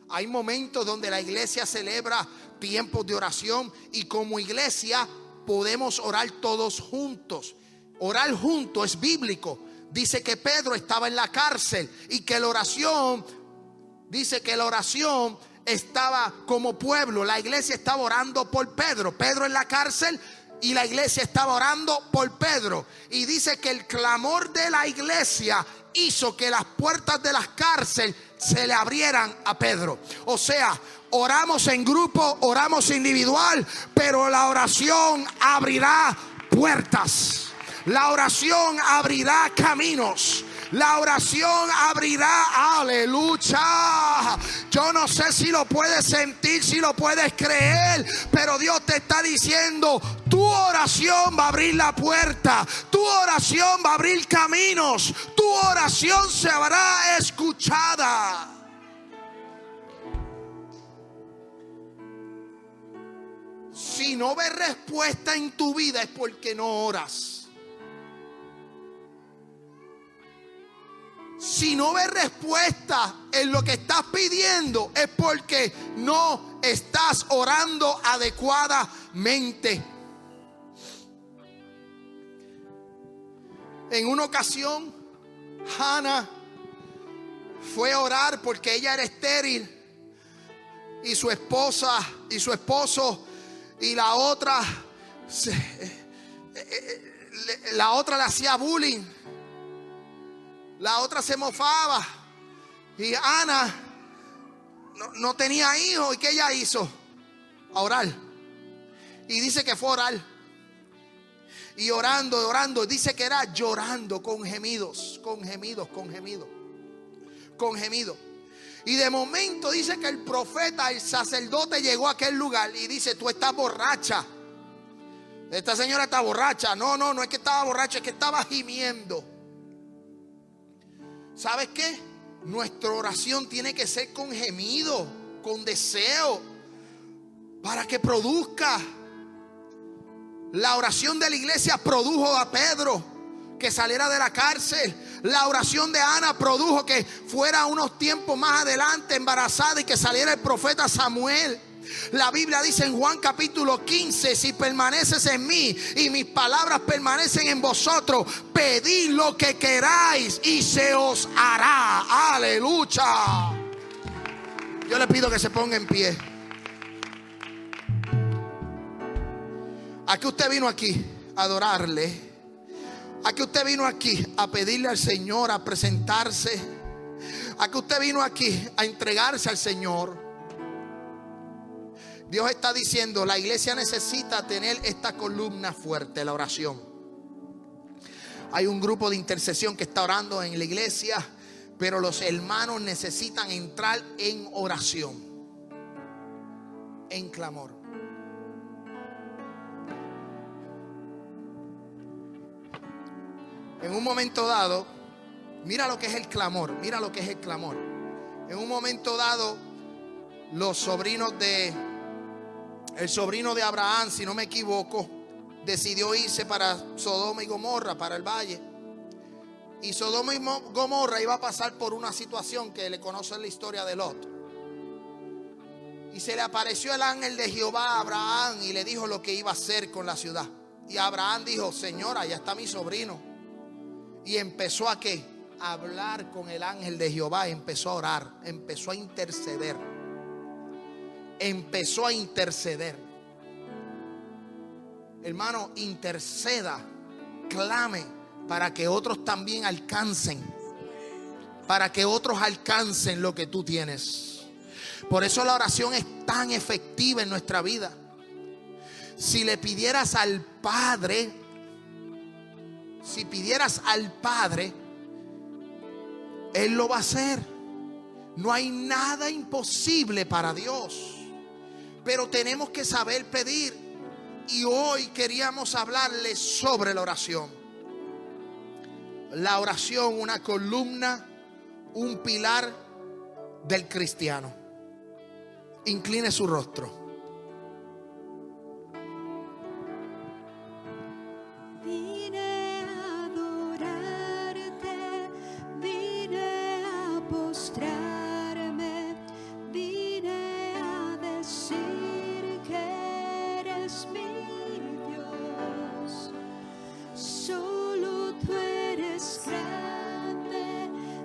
Hay momentos donde la iglesia celebra tiempos de oración y como iglesia podemos orar todos juntos. Orar juntos es bíblico. Dice que Pedro estaba en la cárcel y que la oración, dice que la oración estaba como pueblo. La iglesia estaba orando por Pedro. Pedro en la cárcel y la iglesia estaba orando por Pedro. Y dice que el clamor de la iglesia hizo que las puertas de las cárceles se le abrieran a Pedro. O sea, oramos en grupo, oramos individual, pero la oración abrirá puertas. La oración abrirá caminos. La oración abrirá, aleluya. Yo no sé si lo puedes sentir, si lo puedes creer, pero Dios te está diciendo: tu oración va a abrir la puerta, tu oración va a abrir caminos, tu oración se hará escuchada. Si no ves respuesta en tu vida es porque no oras. Si no ves respuesta en lo que estás pidiendo es porque no estás orando adecuadamente. En una ocasión, Hannah fue a orar porque ella era estéril y su esposa y su esposo y la otra le hacía bullying. La otra se mofaba. Y Ana no tenía hijos. ¿Y qué ella hizo? A orar. Y dice que fue a orar. Y orando. Dice que era llorando con gemidos. Y de momento dice que el profeta, el sacerdote, llegó a aquel lugar y dice: tú estás borracha. Esta señora está borracha. No es que estaba borracha, es que estaba gimiendo. ¿Sabes qué? Nuestra oración tiene que ser con gemido, con deseo, para que produzca. La oración de la iglesia produjo a Pedro que saliera de la cárcel. La oración de Ana produjo que fuera unos tiempos más adelante embarazada y que saliera el profeta Samuel. La Biblia dice en Juan capítulo 15: si permaneces en mí y mis palabras permanecen en vosotros, pedid lo que queráis y se os hará. Aleluya. Yo le pido que se ponga en pie. ¿A qué usted vino aquí? A adorarle. ¿A qué usted vino aquí? A pedirle al Señor, a presentarse. ¿A qué usted vino aquí? A entregarse al Señor. Dios está diciendo: la iglesia necesita tener esta columna fuerte, la oración. Hay un grupo de intercesión que está orando en la iglesia, pero los hermanos necesitan entrar en oración, en clamor. En un momento dado, mira lo que es el clamor, En un momento dado, los sobrinos el sobrino de Abraham, si no me equivoco, decidió irse para Sodoma y Gomorra, para el valle. Y Sodoma y Gomorra iba a pasar por una situación que le conocen la historia de Lot. Y se le apareció el ángel de Jehová a Abraham y le dijo lo que iba a hacer con la ciudad. Y Abraham dijo: señora, allá está mi sobrino. Y empezó a ¿qué? A hablar con el ángel de Jehová. Empezó a orar, empezó a interceder. Hermano, interceda, clame para que otros también alcancen, para que otros alcancen lo que tú tienes. Por eso la oración es tan efectiva en nuestra vida. Si le pidieras al Padre, Él lo va a hacer. No hay nada imposible para Dios, pero tenemos que saber pedir. Y hoy queríamos hablarles sobre la oración. La oración, una columna, un pilar del cristiano. Incline su rostro.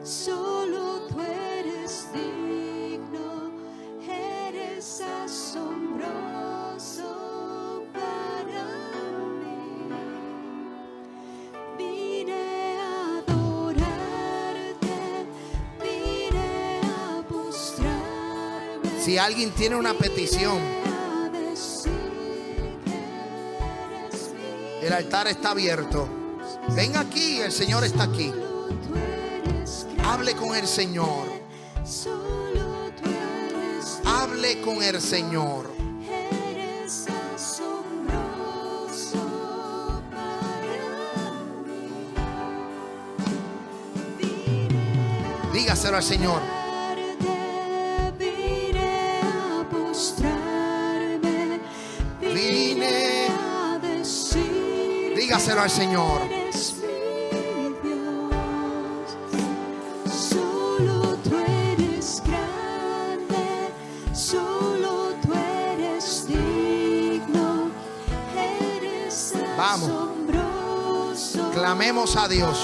Solo tú eres digno, eres asombroso para mí. Vine a adorarte, vine a postrarme. Si alguien tiene una petición, el altar está abierto. Ven aquí, el Señor está aquí. Hable con el Señor. Hable con el Señor. Dígaselo al Señor. Vine. Dígaselo al Señor. Vamos, clamemos a Dios.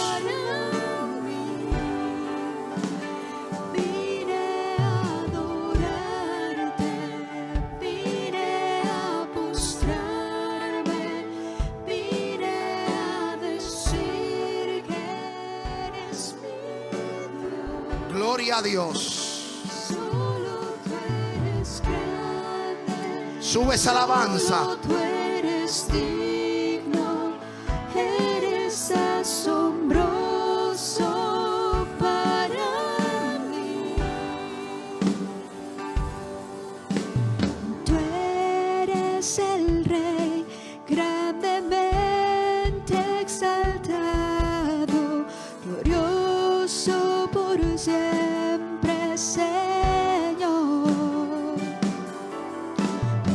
Vine a adorarte, vine a postrarme, vine a decir que eres mi Dios. Gloria a Dios. Solo tú eres grande. Sube esa alabanza. Solo tú eres digno, eres asombroso para mí. Tú eres el Rey grandemente exaltado, glorioso por siempre, Señor.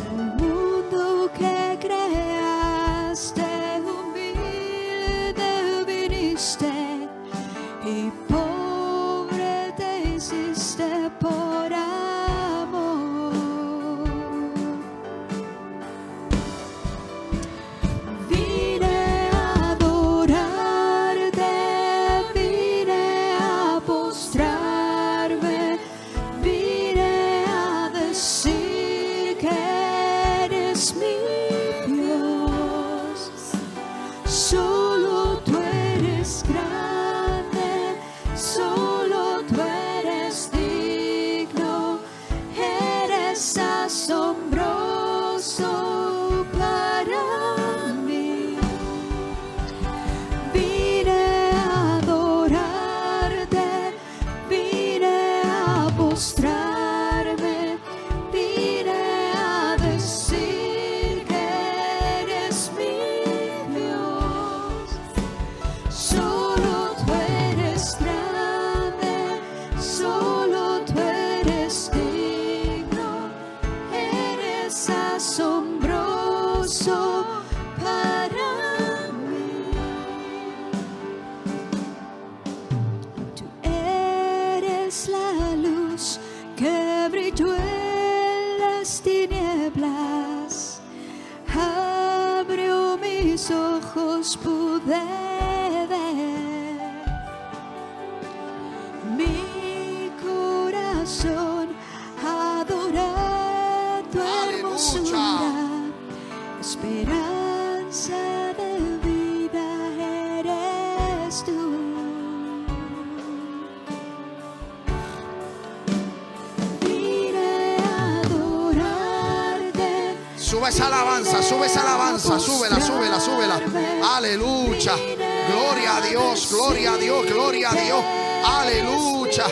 El mundo que creaste, humilde viniste y pobre te hiciste por amor. Vine a adorarte, vine a postrarme, vine a decir que eres mi Dios. Solo tú eres grande, solo tú eres digno, eres asombroso para mí. Vine a adorarte, vine a postrarme, vine a decir que eres mi Dios. Solo tú eres grande, solo tú eres digno, eres asombroso para mí. Tú eres la luz que brilló en las tinieblas, abrió mis ojos, pude ver. Mi corazón adora tu hermosura, esperanza de vida eres tú. Vine a adorarte. Sube esa alabanza, sube esa alabanza. Súbela, súbela, súbela. Aleluya. Gloria a Dios, gloria a Dios, gloria a Dios. Aleluya.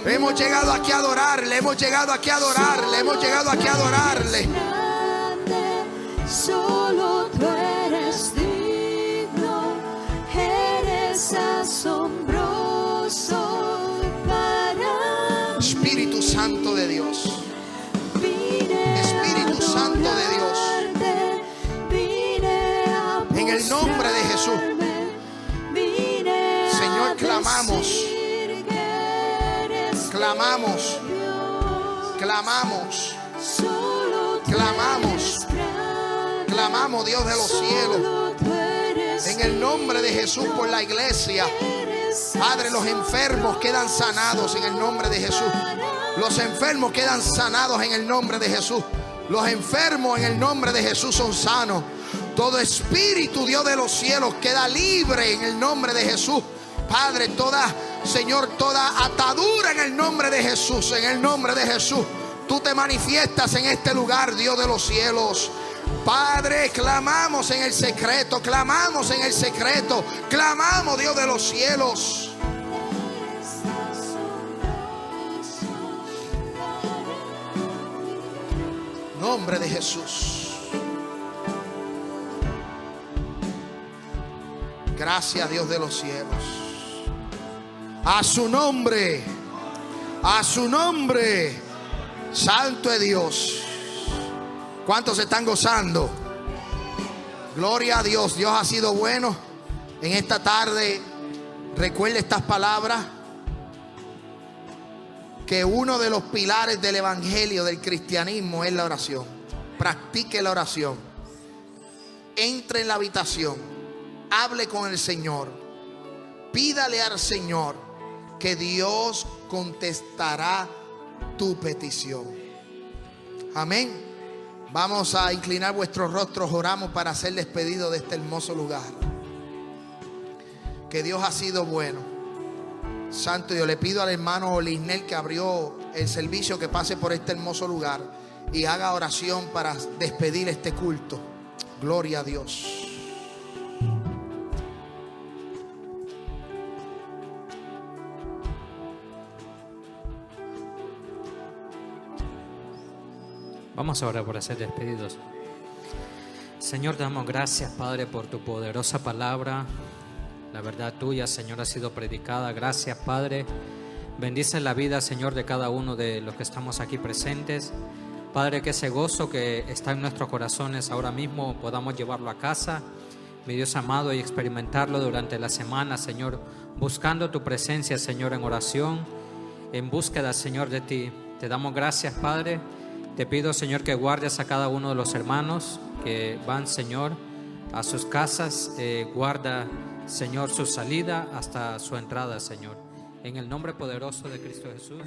Hemos llegado aquí a adorarle, hemos llegado aquí a adorarle, hemos llegado aquí a adorarle. Grande, solo tú eres digno, eres asombroso para mí. Espíritu Santo de Dios. Espíritu Santo de Dios. En el nombre de Jesús. Señor, clamamos. Clamamos. Clamamos. Clamamos. Clamamos, Dios de los cielos. En el nombre de Jesús por la iglesia. Padre, los enfermos quedan sanados en el nombre de Jesús. Los enfermos quedan sanados en el nombre de Jesús. Los enfermos en el nombre de Jesús son sanos. Todo espíritu, Dios de los cielos, queda libre en el nombre de Jesús. Padre, Señor, toda atadura en el nombre de Jesús, en el nombre de Jesús. Tú te manifiestas en este lugar, Dios de los cielos. Padre, clamamos en el secreto, clamamos en el secreto, clamamos, Dios de los cielos. Nombre de Jesús. Gracias, Dios de los cielos. A su nombre, santo es Dios. ¿Cuántos se están gozando? Gloria a Dios. Dios ha sido bueno. En esta tarde, recuerde estas palabras: que uno de los pilares del evangelio, del cristianismo, es la oración. Practique la oración. Entre en la habitación, hable con el Señor, pídale al Señor, que Dios contestará tu petición. Amén. Vamos a inclinar vuestros rostros, oramos para ser despedido de este hermoso lugar. Que Dios ha sido bueno. Santo, yo le pido al hermano Lisnel, que abrió el servicio, que pase por este hermoso lugar y haga oración para despedir este culto. Gloria a Dios. Vamos ahora por ser despedidos. Señor, te damos gracias, Padre, por tu poderosa palabra. La verdad tuya, Señor, ha sido predicada. Gracias, Padre. Bendice la vida, Señor, de cada uno de los que estamos aquí presentes. Padre, que ese gozo que está en nuestros corazones ahora mismo podamos llevarlo a casa, mi Dios amado, y experimentarlo durante la semana, Señor, buscando tu presencia, Señor, en oración, en búsqueda, Señor, de ti. Te damos gracias, Padre. Te pido, Señor, que guardes a cada uno de los hermanos que van, Señor, a sus casas. Guarda, Señor, su salida hasta su entrada, Señor. En el nombre poderoso de Cristo Jesús.